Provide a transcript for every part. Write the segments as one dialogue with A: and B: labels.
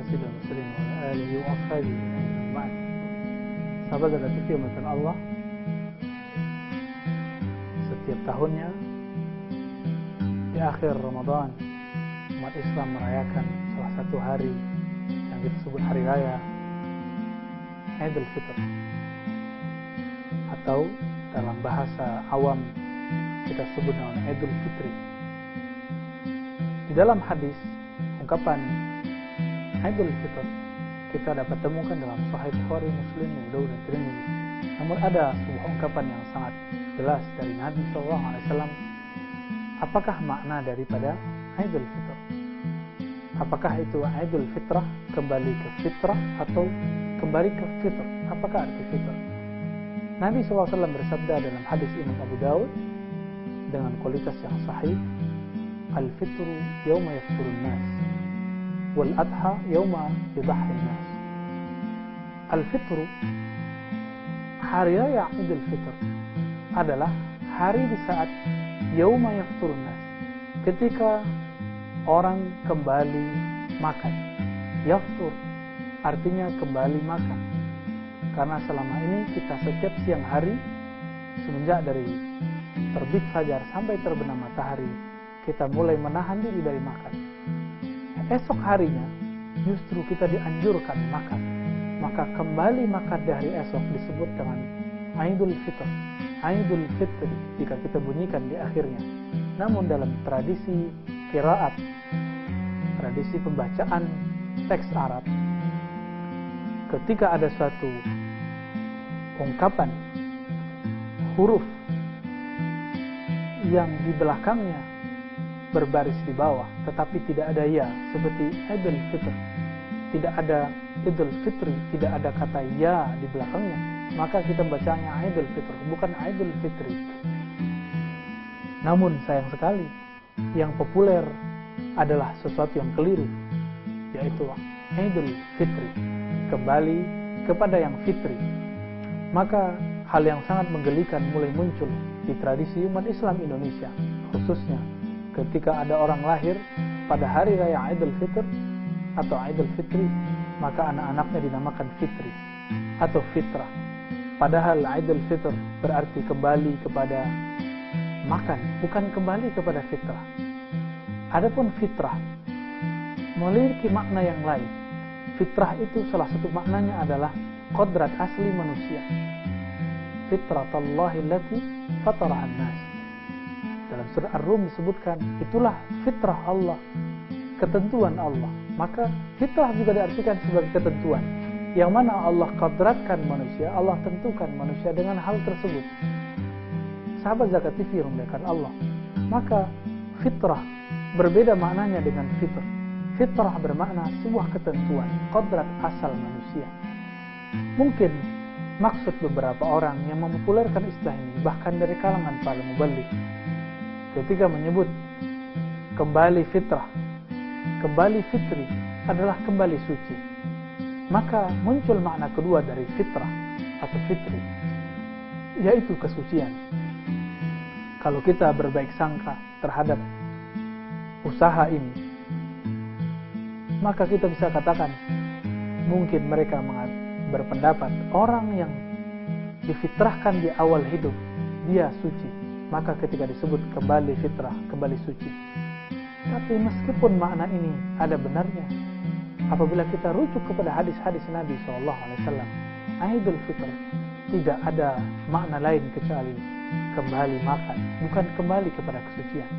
A: معاشر المسلمين وآله وأصحابه أجمعين بعد. Sahabat Zakatul Fitr Allah, setiap tahunnya di akhir Ramadan umat Islam merayakan salah satu hari yang kita sebut hari raya Idul Fitr, atau dalam bahasa awam kita sebut dengan Idul Fitri. Di dalam hadis ungkapan Idul Fitr kita dapat temukan dalam Sahih Bukhari, Muslim, Abu Dawud dan Tirmidzi. Namun ada sebuah ungkapan yang sangat jelas dari Nabi SAW. Apakah makna daripada Idul Fitr? Apakah itu Idul Fitrah, kembali ke fitrah, atau kembali ke fitr? Apakah arti fitr? Nabi SAW bersabda dalam hadis Imam Abu Dawud dengan kualitas yang sahih, Al-fitru yawma yafturun nas, wal adha yawma yudahhin nas. Al-fitru, hari raya Idul Fitr, adalah hari di saat yawma yafturun nas, ketika orang kembali makan. Yaftur artinya kembali makan, karena selama ini kita setiap siang hari, semenjak dari terbit fajar sampai terbenam matahari, kita mulai menahan diri dari makan. Esok harinya justru kita dianjurkan makan, maka kembali makan di hari esok disebut dengan Idul Fitr, Idul Fitri jika kita bunyikan di akhirnya. Namun dalam tradisi qiraat, tradisi pembacaan teks Arab, ketika ada suatu ungkapan huruf yang di belakangnya berbaris di bawah tetapi tidak ada ya, seperti Idul Fitr, tidak ada Idul Fitri, tidak ada kata ya di belakangnya, maka kita bacanya Idul Fitr, bukan Idul Fitri. Namun sayang sekali, yang populer adalah sesuatu yang keliru, yaitu Idul Fitri, kembali kepada yang fitri. Maka hal yang sangat menggelikan mulai muncul di tradisi umat Islam Indonesia, khususnya ketika ada orang lahir pada hari raya Idul Fitr atau Idul Fitri, maka anak-anaknya dinamakan fitri atau fitrah. Padahal Idul Fitr berarti kembali kepada makan, bukan kembali kepada fitrah. Adapun fitrah memiliki makna yang lain. Fitrah itu salah satu maknanya adalah kodrat asli manusia. Fitratallahi allati fatarahan nas. Dalam surah Ar-Rum disebutkan, itulah fitrah Allah, ketentuan Allah. Maka fitrah juga diartikan sebagai ketentuan, yang mana Allah kodratkan manusia, Allah tentukan manusia dengan hal tersebut. Sahabat Zakat TV memuliakan Allah, maka fitrah berbeda maknanya dengan fitr. Fitrah bermakna sebuah ketentuan, kodrat asal manusia. Mungkin maksud beberapa orang yang mempopulerkan istilah ini, bahkan dari kalangan para mubalik, ketika menyebut kembali fitrah, kembali fitri adalah kembali suci, maka muncul makna kedua dari fitrah atau fitri, yaitu kesucian. Kalau kita berbaik sangka terhadap usaha ini, maka kita bisa katakan mungkin mereka berpendapat orang yang difitrahkan di awal hidup dia suci, maka ketika disebut kembali fitrah, kembali suci. Tapi meskipun makna ini ada benarnya, apabila kita rujuk kepada hadis-hadis Nabi SAW, Idul Fitr tidak ada makna lain kecuali kembali makan, bukan kembali kepada kesucian.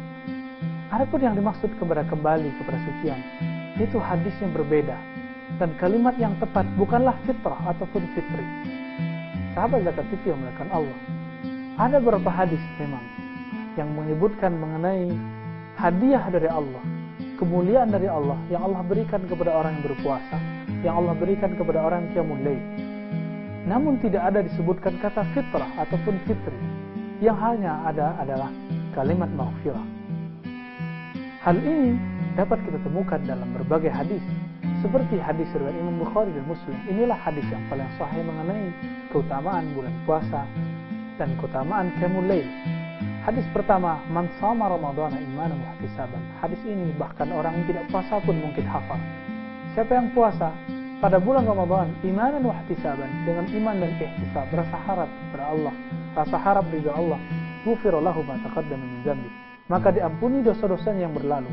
A: Adapun yang dimaksud kepada kembali kepada kesucian, itu hadisnya berbeda, dan kalimat yang tepat bukanlah fitrah ataupun fitri. Sahabat Zakat TV yang memuliakan Allah, ada beberapa hadis memang yang menyebutkan mengenai hadiah dari Allah, kemuliaan dari Allah yang Allah berikan kepada orang yang berpuasa, yang Allah berikan kepada orang yang qiyamul lail. Namun tidak ada disebutkan kata fitrah ataupun fitri. Yang hanya ada adalah kalimat maghfirah. Hal ini dapat kita temukan dalam berbagai hadis, seperti hadis riwayat Imam Bukhari dan Muslim. Inilah hadis yang paling sahih mengenai keutamaan bulan puasa dan keutamaan qiyamul lail. Hadis pertama, man shama ramadhana imanan wa ihtisaban. Hadis ini bahkan orang yang tidak puasa pun mungkin hafal. Siapa yang puasa pada bulan Ramadan imanan wa ihtisaban, dengan iman dan ihtisab, rasa harap kepada Allah, rasa harap ridha Allah, ghufira lahu ma taqaddama min dzambi, maka diampuni dosa-dosanya yang berlalu.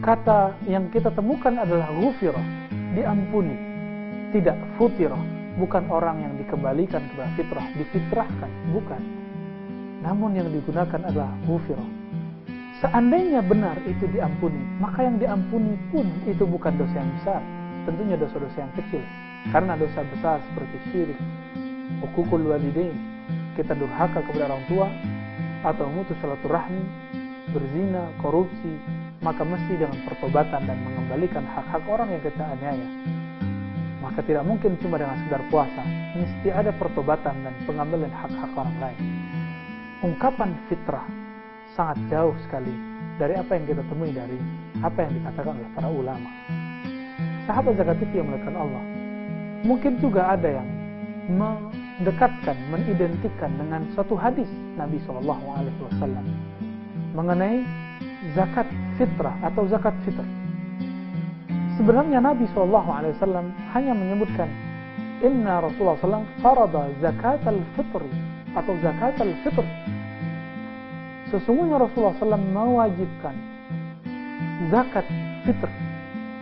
A: Kata yang kita temukan adalah ghufira, diampuni, tidak futira, bukan orang yang dikembalikan kepada fitrah, difitrahkan, bukan. Namun yang digunakan adalah ghufira. Seandainya benar itu diampuni, maka yang diampuni pun itu bukan dosa yang besar, tentunya dosa-dosa yang kecil. Karena dosa besar seperti syirik, uququl walidain, kita durhaka kepada orang tua, atau memutus silaturahmi, berzina, korupsi, maka mesti dengan pertobatan dan mengembalikan hak-hak orang yang kita aniaya. Maka tidak mungkin cuma dengan sekedar puasa, mesti ada pertobatan dan pengambilan hak-hak orang lain. Ungkapan fitrah sangat jauh sekali dari apa yang kita temui dari apa yang dikatakan oleh para ulama. Sahabat Zakativi yang melakukan Allah, mungkin juga ada yang mendekatkan, mengidentikan dengan suatu hadis Nabi SAW mengenai zakat fitrah atau zakat fitr. Sebenarnya Nabi SAW hanya menyebutkan Inna Rasulullah SAW farada zakat al-fitri atau zakat al-fitr. Sesungguhnya Rasulullah SAW mewajibkan zakat fitr.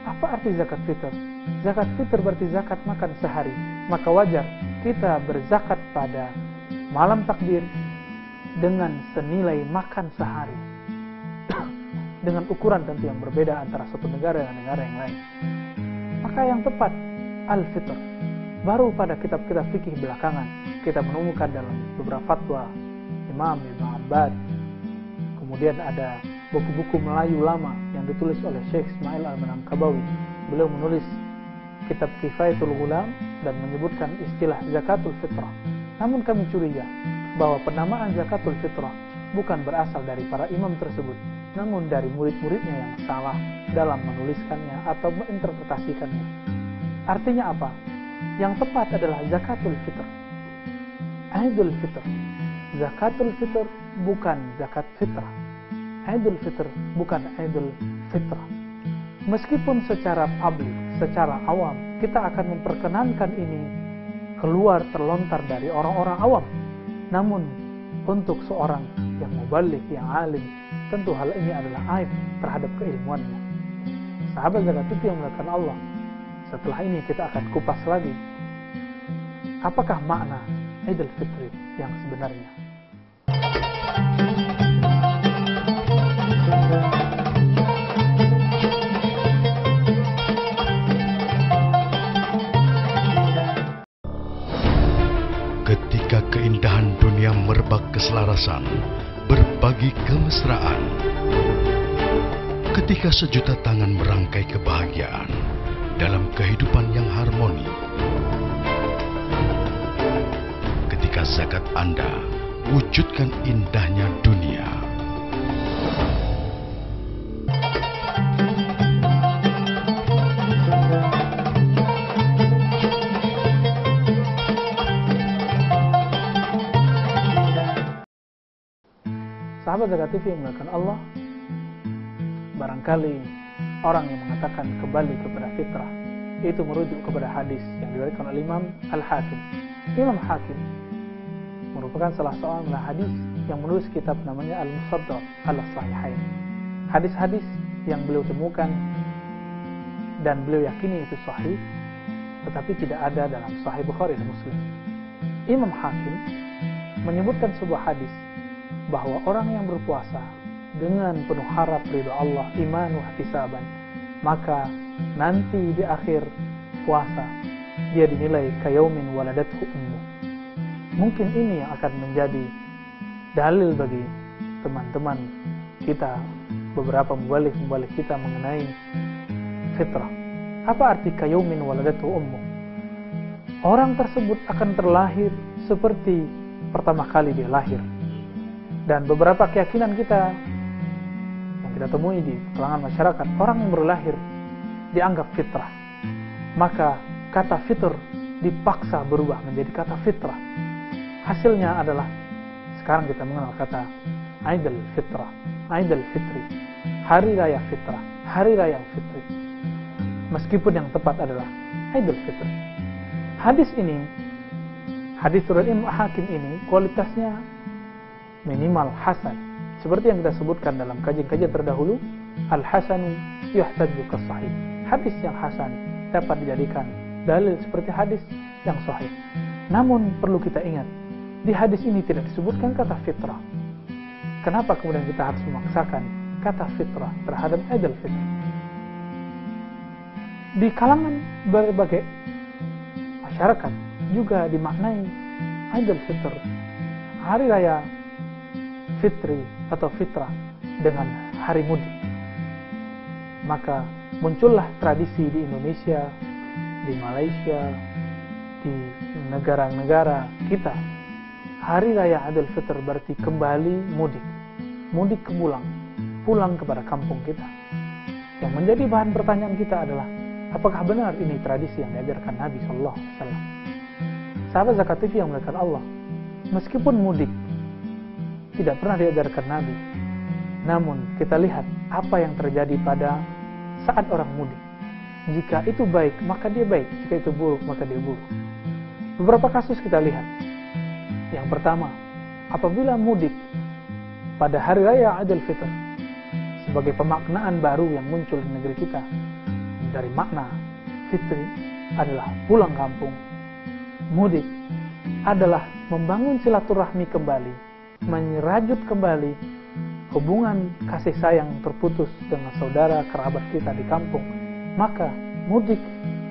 A: Apa arti zakat fitr? Zakat fitr berarti zakat makan sehari. Maka wajar kita berzakat pada malam takbir dengan senilai makan sehari. Dengan ukuran tentu yang berbeda antara satu negara dengan negara yang lain. Maka yang tepat al-fitr. Baru pada kitab-kitab fikih belakangan kita menemukan dalam beberapa fatwa Imam Ibn Abbad. Kemudian ada buku-buku Melayu lama yang ditulis oleh Syekh Ismail Al-Minangkabawi. Beliau menulis kitab Kifayatul Ghulam dan menyebutkan istilah zakatul fitrah. Namun kami curiga bahwa penamaan zakatul fitrah bukan berasal dari para imam tersebut, namun dari murid-muridnya yang salah dalam menuliskannya atau menginterpretasikannya. Artinya apa? Yang tepat adalah zakatul fitr, Aidul Fitr. Zakatul fitr bukan zakat fitrah. Aidul Fitr bukan Aidul Fitrah. Meskipun secara publik, secara awam, kita akan memperkenankan ini keluar terlontar dari orang-orang awam. Namun, untuk seorang yang mubalik, yang alim, tentu hal ini adalah aib terhadap keilmuannya. Sahabat Zakativi yang melakukan Allah, setelah ini kita akan kupas lagi apakah makna Idul Fitri yang sebenarnya.
B: Ketika keindahan dunia merebak keselarasan, berbagi kemesraan. Ketika sejuta tangan merangkai kebahagiaan dalam kehidupan yang harmoni. Ketika zakat Anda wujudkan indahnya dunia.
A: Sahabat Zakativi yang melakukan Allah, barangkali orang yang mengatakan kembali kepada fitrah itu merujuk kepada hadis yang diriwayatkan oleh Imam Al-Hakim. Imam Hakim merupakan salah seorang hadis yang menulis kitab namanya Al-Musaddaq Al-Sahihain. Hadis-hadis yang beliau temukan dan beliau yakini itu sahih, tetapi tidak ada dalam Sahih Bukhari dan Muslim. Imam Hakim menyebutkan sebuah hadis bahwa orang yang berpuasa dengan penuh harap ridha Allah, iman wa ihtisaban, maka nanti di akhir puasa dia dinilai kayaumin waladathu ummu. Mungkin ini yang akan menjadi dalil bagi teman-teman kita, beberapa mubalik kita mengenai fitrah. Apa arti kayaumin waladathu ummu? Orang tersebut akan terlahir seperti pertama kali dia lahir. Dan beberapa keyakinan kita yang kita temui di kalangan masyarakat, orang yang berlahir dianggap fitrah. Maka kata fitr dipaksa berubah menjadi kata fitrah. Hasilnya adalah sekarang kita mengenal kata Aidul Fitrah, Aidul Fitri, hari raya fitrah, hari raya fitri. meskipun yang tepat adalah Idul Fitri. Hadis ini, hadis riwayat Imam Hakim ini kualitasnya minimal hasan. Seperti yang kita sebutkan dalam kajian-kajian terdahulu, al-hasanu yuhtaju kas-sahih. Hadis yang hasan dapat dijadikan dalil seperti hadis yang sahih. Namun perlu kita ingat, di hadis ini tidak disebutkan kata fitrah. Kenapa kemudian kita harus memaksakan kata fitrah terhadap Idul Fitri? Di kalangan berbagai masyarakat juga dimaknai Idul Fitr, hari raya fitri atau fitrah, dengan hari mudik. Maka muncullah tradisi di Indonesia, di Malaysia, di negara-negara kita, hari raya Idul Fitr berarti kembali mudik ke pulang kepada kampung kita. Yang menjadi bahan pertanyaan kita adalah, apakah benar ini tradisi yang diajarkan Nabi SAW? Sahabat Zakat TV yang melihat Allah, meskipun mudik tidak pernah diajarkan Nabi, namun kita lihat apa yang terjadi pada saat orang mudik. Jika itu baik, maka dia baik. Jika itu buruk, maka dia buruk. Beberapa kasus kita lihat. Yang pertama, apabila mudik pada hari raya Idul Fitr, sebagai pemaknaan baru yang muncul di negeri kita, dari makna fitri adalah pulang kampung, mudik adalah membangun silaturahmi kembali, menyerajut kembali hubungan kasih sayang terputus dengan saudara kerabat kita di kampung. Maka mudik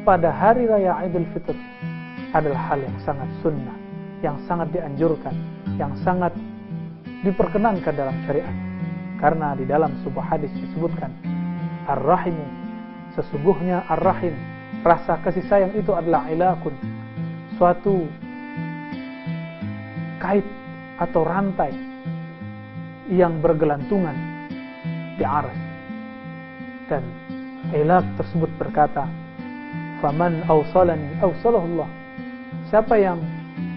A: pada hari raya Idul Fitr adalah hal yang sangat sunnah, yang sangat dianjurkan, yang sangat diperkenankan dalam syariat. Karena di dalam sebuah hadis disebutkan, ar-rahimu, sesungguhnya ar-rahim, rasa kasih sayang itu adalah ilakun, suatu kait atau rantai yang bergelantungan di aras. Dan ilak tersebut berkata, faman awsalani awsalahullah, siapa yang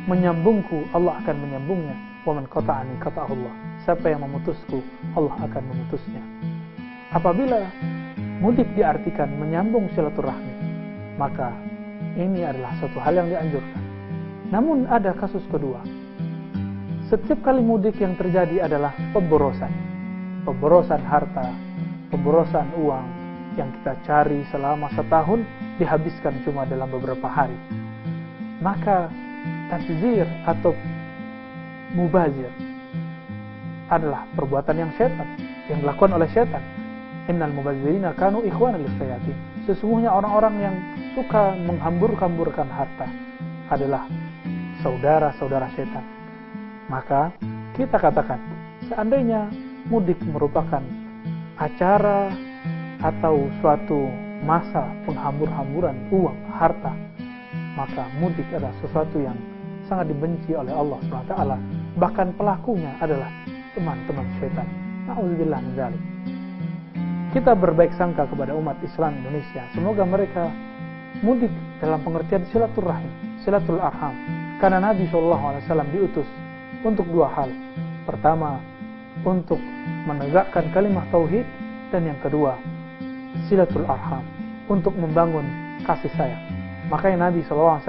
A: menyambungku, Allah akan menyambungnya. Waman qata'ani qata'ahullah, siapa yang memutusku, Allah akan memutusnya. Apabila mudik diartikan menyambung silaturahmi, maka ini adalah suatu hal yang dianjurkan. Namun ada kasus kedua. Setiap kali mudik yang terjadi adalah pemborosan harta, pemborosan uang yang kita cari selama setahun dihabiskan cuma dalam beberapa hari. Maka tabzir atau mubazir adalah perbuatan yang syaitan, yang dilakukan oleh syaitan. Innal mubazirina kanu ikhwana lis-syayatin. Sesungguhnya orang-orang yang suka menghambur-hamburkan harta adalah saudara-saudara syaitan. Maka kita katakan, seandainya mudik merupakan acara atau suatu masa penghambur-hamburan uang, harta, maka mudik adalah sesuatu yang sangat dibenci oleh Allah SWT. Bahkan pelakunya adalah teman-teman syaitan. Na'udzubillah min dzalik. Kita berbaik sangka kepada umat Islam Indonesia. Semoga mereka mudik dalam pengertian silaturahim, silatul arham. Karena Nabi SAW diutus untuk dua hal. Pertama, untuk menegakkan kalimat tauhid, dan yang kedua, silatul arham, untuk membangun kasih sayang. Makanya Nabi SAW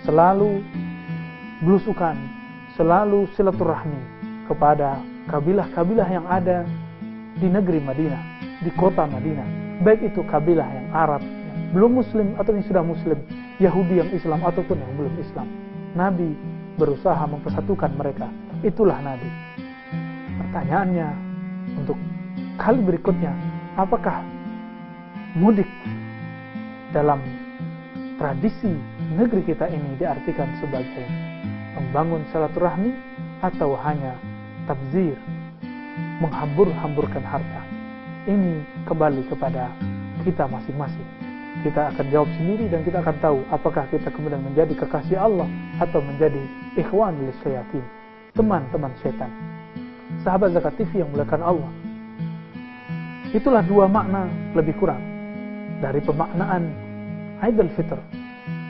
A: selalu belusukan, selalu silaturahmi kepada kabilah-kabilah yang ada di negeri Madinah, di kota Madinah. Baik itu kabilah yang Arab, yang belum Muslim atau yang sudah Muslim, Yahudi yang Islam ataupun yang belum Islam. Nabi berusaha mempersatukan mereka. Itulah Nabi. Pertanyaannya untuk kali berikutnya, apakah mudik dalam tradisi negeri kita ini diartikan sebagai membangun silaturahmi atau hanya tabzir, menghambur-hamburkan harta? Ini kembali kepada kita masing-masing. Kita akan jawab sendiri dan kita akan tahu apakah kita kemudian menjadi kekasih Allah atau menjadi ikhwan lisyayatin, teman-teman setan. Sahabat Zakat TV yang muliakan Allah, itulah dua makna lebih kurang dari pemaknaan Idul Fitr.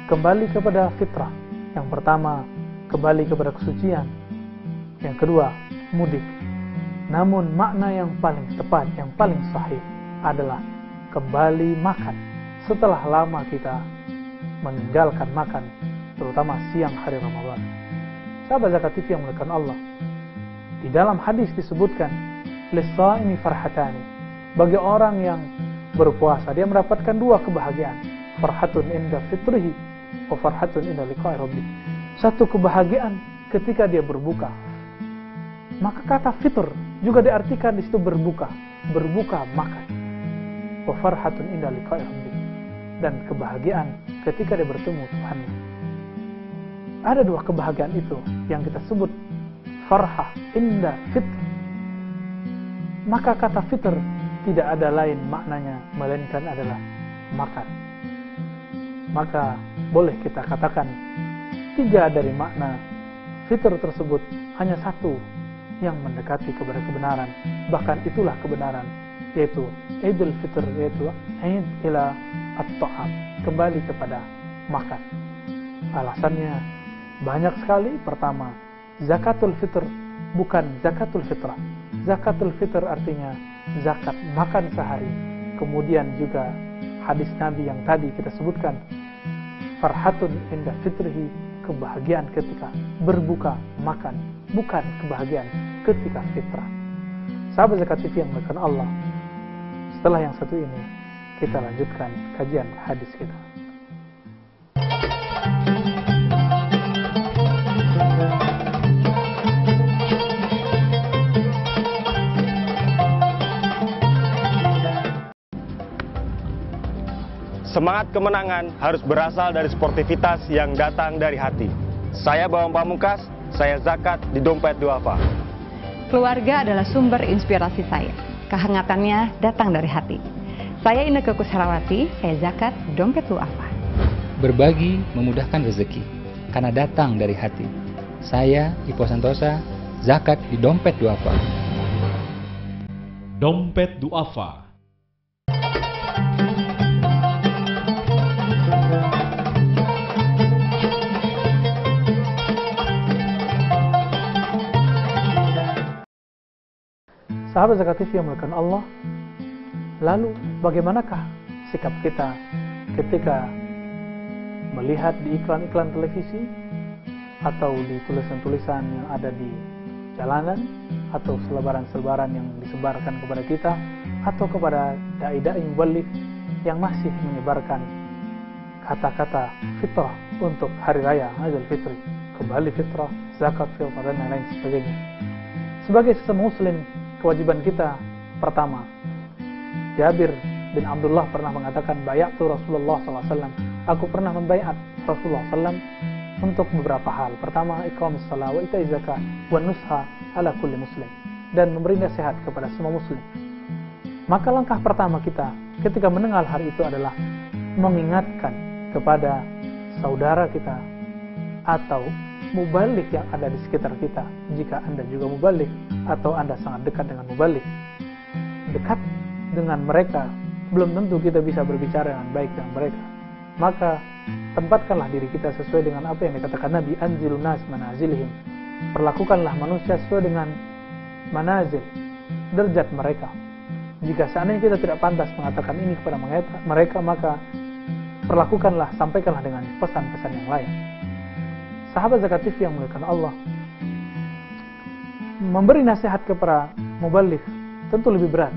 A: Kembali kepada fitrah. Yang pertama, kembali kepada kesucian. Yang kedua, mudik. Namun makna yang paling tepat, yang paling sahih adalah kembali makan setelah lama kita meninggalkan makan, terutama siang hari Ramadan. Sahabat Zakat TV yang muliakan Allah, di dalam hadis disebutkan, lis-shaimi farhatani, bagi orang yang berpuasa dia mendapatkan dua kebahagiaan, farhatun inda fitrihi wa farhatun inda liqa'i rabbih. Satu kebahagiaan ketika dia berbuka. Maka kata fitr juga diartikan di situ berbuka makan. Wa farhatun inda liqa'i rabbih, dan kebahagiaan ketika dia bertemu Tuhannya. Ada dua kebahagiaan itu yang kita sebut farhah inda fitr. Maka kata fitr tidak ada lain maknanya melainkan adalah makan. Maka boleh kita katakan tiga dari makna fitr tersebut hanya satu yang mendekati kepada kebenaran. Bahkan itulah kebenaran, yaitu Idul Fitr, yaitu Aid ila at-ta'am, kembali kepada makan. Alasannya banyak sekali. Pertama, zakatul fitr bukan zakatul fitrah. Zakatul fitr artinya zakat makan sehari. Kemudian juga hadis Nabi yang tadi kita sebutkan, farhatun inda fitrihi, kebahagiaan ketika berbuka makan, bukan kebahagiaan ketika fitrah. Sahabat Zakat TV yang dimuliakan Allah, setelah yang satu ini kita lanjutkan kajian hadis kita.
C: Semangat kemenangan harus berasal dari sportivitas yang datang dari hati. Saya Bawang Pamungkas, saya zakat di Dompet Duafa.
D: Keluarga adalah sumber inspirasi saya. Kehangatannya datang dari hati. Saya Inneke Koesherawati, saya zakat di Dompet Duafa.
E: Berbagi memudahkan rezeki, karena datang dari hati. Saya Ipo Santosa, zakat di Dompet Duafa.
F: Dompet Duafa.
A: Sahabat Zakat TV yang dimuliakan Allah, lalu bagaimanakah sikap kita ketika melihat di iklan-iklan televisi atau di tulisan-tulisan yang ada di jalanan atau selebaran-selebaran yang disebarkan kepada kita atau kepada dai-dai muballigh yang masih menyebarkan kata-kata fitrah untuk hari raya Idul Fitri, kembali fitrah, zakat fitrah dan lain sebagainya. Sebagai sesama muslim, kewajiban kita pertama, Jabir bin Abdullah pernah mengatakan, bay'atu Rasulullah SAW, aku pernah membaiat Rasulullah SAW untuk beberapa hal. Pertama, iqamis shalah wa ita'iz zakah wa nusha ala kulli muslim, dan memberi nasihat kepada semua muslim. Maka langkah pertama kita ketika mendengar hal itu adalah mengingatkan kepada saudara kita atau mubaligh yang ada di sekitar kita. Jika Anda juga mubaligh atau Anda sangat dekat dengan mubaligh, dekat dengan mereka, belum tentu kita bisa berbicara dengan baik dengan mereka. Maka tempatkanlah diri kita sesuai dengan apa yang dikatakan Nabi, anzilun nas manazilihim, perlakukanlah manusia sesuai dengan manazil, derajat mereka. Jika seandainya kita tidak pantas mengatakan ini kepada mereka, maka perlakukanlah, sampaikanlah dengan pesan-pesan yang lain. Sahabat Zakat TV yang dimuliakan Allah, memberi nasihat kepada mubaligh tentu lebih berat,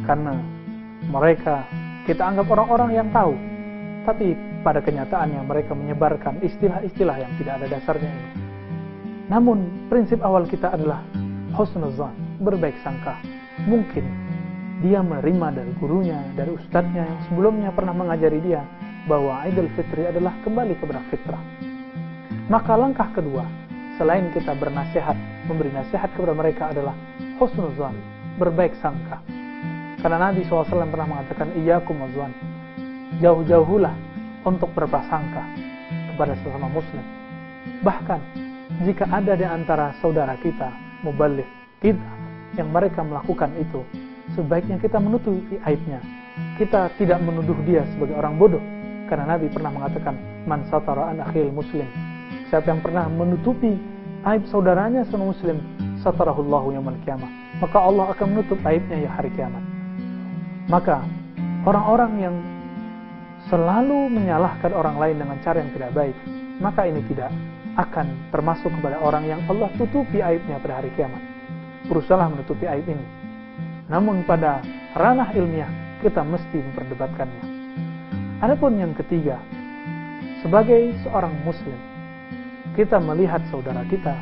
A: karena mereka kita anggap orang-orang yang tahu, tapi pada kenyataannya mereka menyebarkan istilah-istilah yang tidak ada dasarnya ini. Namun prinsip awal kita adalah husnuzan, berbaik sangka. Mungkin dia menerima dari gurunya, dari ustadznya yang sebelumnya pernah mengajari dia bahwa Idul Fitri adalah kembali kepada fitrah. Maka langkah kedua, selain kita bernasihat, memberi nasihat kepada mereka adalah husnuzan, berbaik sangka. Karena Nabi SAW pernah mengatakan, iyyakum wazwan, jauh-jauhulah untuk berprasangka kepada sesama muslim. Bahkan jika ada di antara saudara kita, mubaligh kita, yang mereka melakukan itu, sebaiknya kita menutupi aibnya. Kita tidak menuduh dia sebagai orang bodoh, karena Nabi pernah mengatakan, man satara an akhil muslim, siapa yang pernah menutupi aib saudaranya sama muslim, satarahullahu yaumil qiyamah, maka Allah akan menutup aibnya ya hari kiamat. Maka orang-orang yang selalu menyalahkan orang lain dengan cara yang tidak baik, maka ini tidak akan termasuk kepada orang yang Allah tutupi aibnya pada hari kiamat. Berusaha menutupi aib ini. Namun pada ranah ilmiah kita mesti memperdebatkannya. Adapun yang ketiga, sebagai seorang muslim, kita melihat saudara kita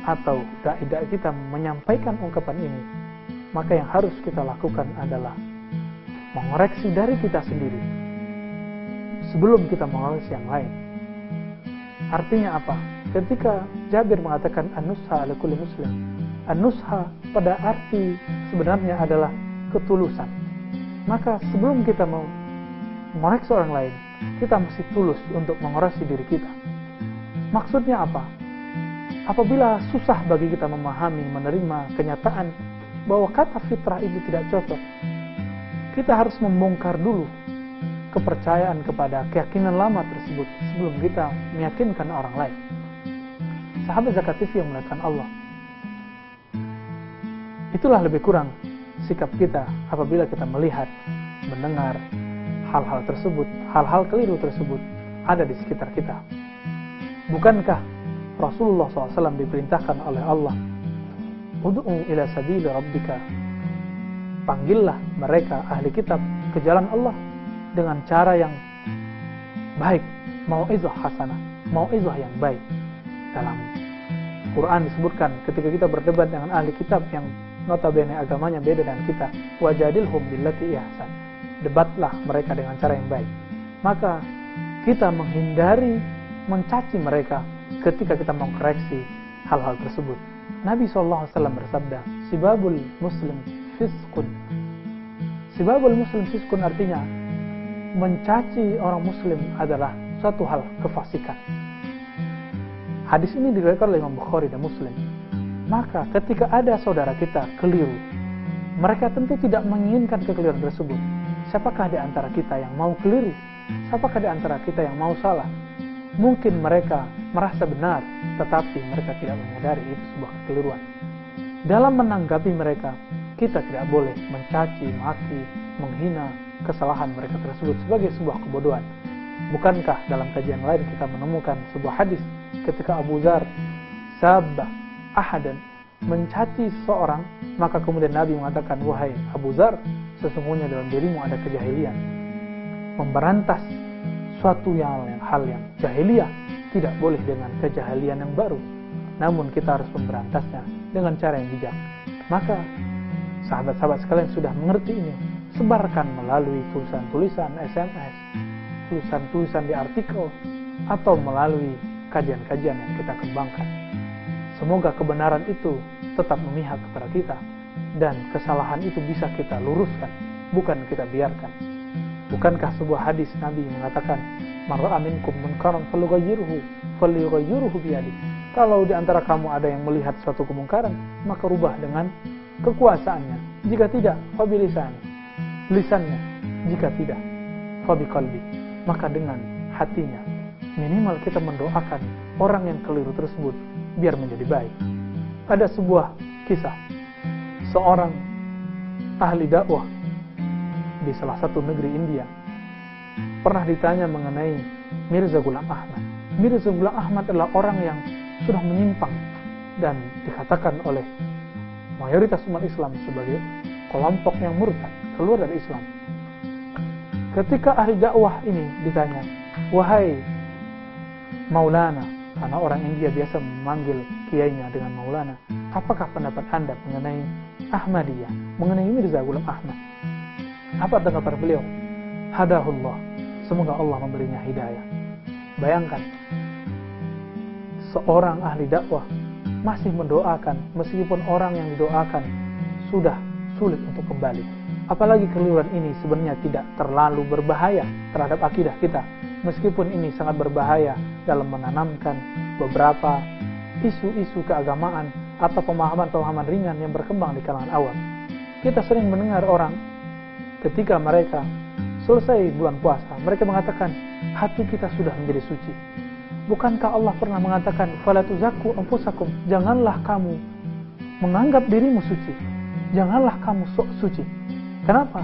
A: atau dai-dai kita menyampaikan ungkapan ini, maka yang harus kita lakukan adalah mengoreksi dari kita sendiri sebelum kita mengoreksi yang lain. Artinya apa? Ketika Jabir mengatakan an-nusha ala kulli muslim, an-nusha pada arti sebenarnya adalah ketulusan. Maka sebelum kita mau mengoreksi orang lain, kita mesti tulus untuk mengoreksi diri kita. Maksudnya apa? Apabila susah bagi kita memahami, menerima kenyataan bahwa kata fitrah itu tidak cocok, kita harus membongkar dulu kepercayaan kepada keyakinan lama tersebut sebelum kita meyakinkan orang lain. Sahabat Zakat TV yang melihatkan Allah, itulah lebih kurang sikap kita apabila kita melihat, mendengar hal-hal tersebut, hal-hal keliru tersebut ada di sekitar kita. Bukankah Rasulullah SAW diperintahkan oleh Allah, Ud'u ila sabili rabbika, panggillah mereka ahli kitab ke jalan Allah dengan cara yang baik, mau'izah hasanah, mau'izah yang baik. Dalam Quran disebutkan ketika kita berdebat dengan ahli kitab yang notabene agamanya beda dengan kita, wajadilhum billati ihsan, debatlah mereka dengan cara yang baik. Maka kita menghindari mencaci mereka ketika kita mau koreksi hal-hal tersebut. Nabi SAW bersabda, sibabul muslim fiskun. Sibabul muslim fiskun artinya mencaci orang muslim adalah suatu hal kefasikan. Hadis ini diriwayatkan oleh Imam Bukhari dan Muslim. Maka ketika ada saudara kita keliru, mereka tentu tidak menginginkan kekeliruan tersebut. Siapakah di antara kita yang mau keliru? Siapakah di antara kita yang mau salah? Mungkin mereka merasa benar, tetapi mereka tidak menyadari itu sebuah kekeliruan. Dalam menanggapi mereka, kita tidak boleh mencaci, maki, menghina kesalahan mereka tersebut sebagai sebuah kebodohan. Bukankah dalam kajian lain kita menemukan sebuah hadis ketika Abu Dzar sabba ahadan, mencaci seseorang, maka kemudian Nabi mengatakan, wahai Abu Dzar, sesungguhnya dalam dirimu ada kejahilian. Memberantas suatu hal yang jahiliyah tidak boleh dengan kejahilian yang baru, namun kita harus memberantasnya dengan cara yang bijak. Maka sahabat-sahabat sekalian sudah mengerti ini, sebarkan melalui tulisan-tulisan SMS, tulisan-tulisan di artikel, atau melalui kajian-kajian yang kita kembangkan. Semoga kebenaran itu tetap memihak kepada kita dan kesalahan itu bisa kita luruskan, bukan kita biarkan. Bukankah sebuah hadis Nabi mengatakan, man ra'a minkum munkaran falyughayyirhu biyadihi. Kalau di antara kamu ada yang melihat suatu kemungkaran, maka rubah dengan kekuasaannya. Jika tidak, fabilisan, lisannya. Jika tidak, fabiqalbi, maka dengan hatinya. Minimal kita mendoakan orang yang keliru tersebut biar menjadi baik. Ada sebuah kisah seorang ahli dakwah di salah satu negeri India pernah ditanya mengenai Mirza Ghulam Ahmad. Mirza Ghulam Ahmad adalah orang yang sudah menyimpang dan dikatakan oleh mayoritas umat Islam sebagai kelompok yang murtad, keluar dari Islam. Ketika ahli dakwah ini ditanya, wahai Maulana, karena orang India biasa memanggil kiainya dengan Maulana, apakah pendapat Anda mengenai Ahmadiyah, mengenai Mirza Ghulam Ahmad? Apa tanggapan beliau? Hadahullah, semoga Allah memberinya hidayah. Bayangkan, seorang ahli dakwah masih mendoakan meskipun orang yang didoakan sudah sulit untuk kembali. Apalagi keliruan ini sebenarnya tidak terlalu berbahaya terhadap akidah kita, meskipun ini sangat berbahaya dalam menanamkan beberapa isu-isu keagamaan atau pemahaman-pemahaman ringan yang berkembang di kalangan awam. Kita sering mendengar orang ketika mereka selesai bulan puasa, mereka mengatakan, hati kita sudah menjadi suci. Bukankah Allah pernah mengatakan, fala tuzakku anfusakum, janganlah kamu menganggap dirimu suci, janganlah kamu sok suci. Kenapa?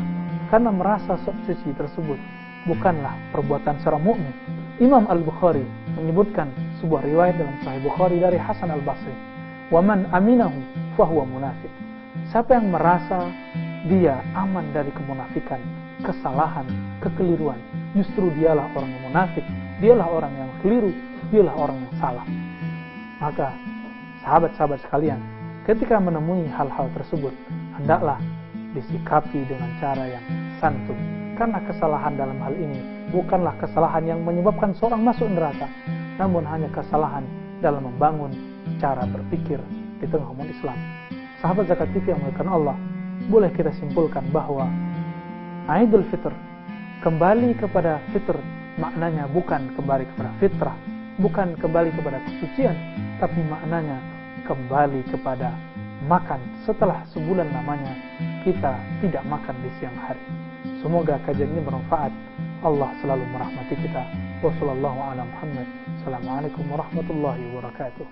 A: Karena merasa sok suci tersebut bukanlah perbuatan seorang mukmin. Imam Al-Bukhari menyebutkan sebuah riwayat dalam Sahih Bukhari dari Hasan Al-Basri, "Wa man aminahu fahuwa munafiq." Siapa yang merasa dia aman dari kemunafikan, kesalahan, kekeliruan, justru dialah orang yang munafik, dialah orang yang keliru, dialah orang yang salah. Maka sahabat-sahabat sekalian, ketika menemui hal-hal tersebut, hendaklah disikapi dengan cara yang santun. Karena kesalahan dalam hal ini bukanlah kesalahan yang menyebabkan seorang masuk neraka, namun hanya kesalahan dalam membangun cara berpikir di tengah umat Islam. Sahabat Zakat TV yang dimuliakan Allah, boleh kita simpulkan bahwa Idul Fitr kembali kepada fitr, maknanya bukan kembali kepada fitrah, bukan kembali kepada kesucian, tapi maknanya kembali kepada makan setelah sebulan lamanya kita tidak makan di siang hari. Semoga kajian ini bermanfaat. Allah selalu merahmati kita. Wassalamualaikum warahmatullahi wabarakatuh.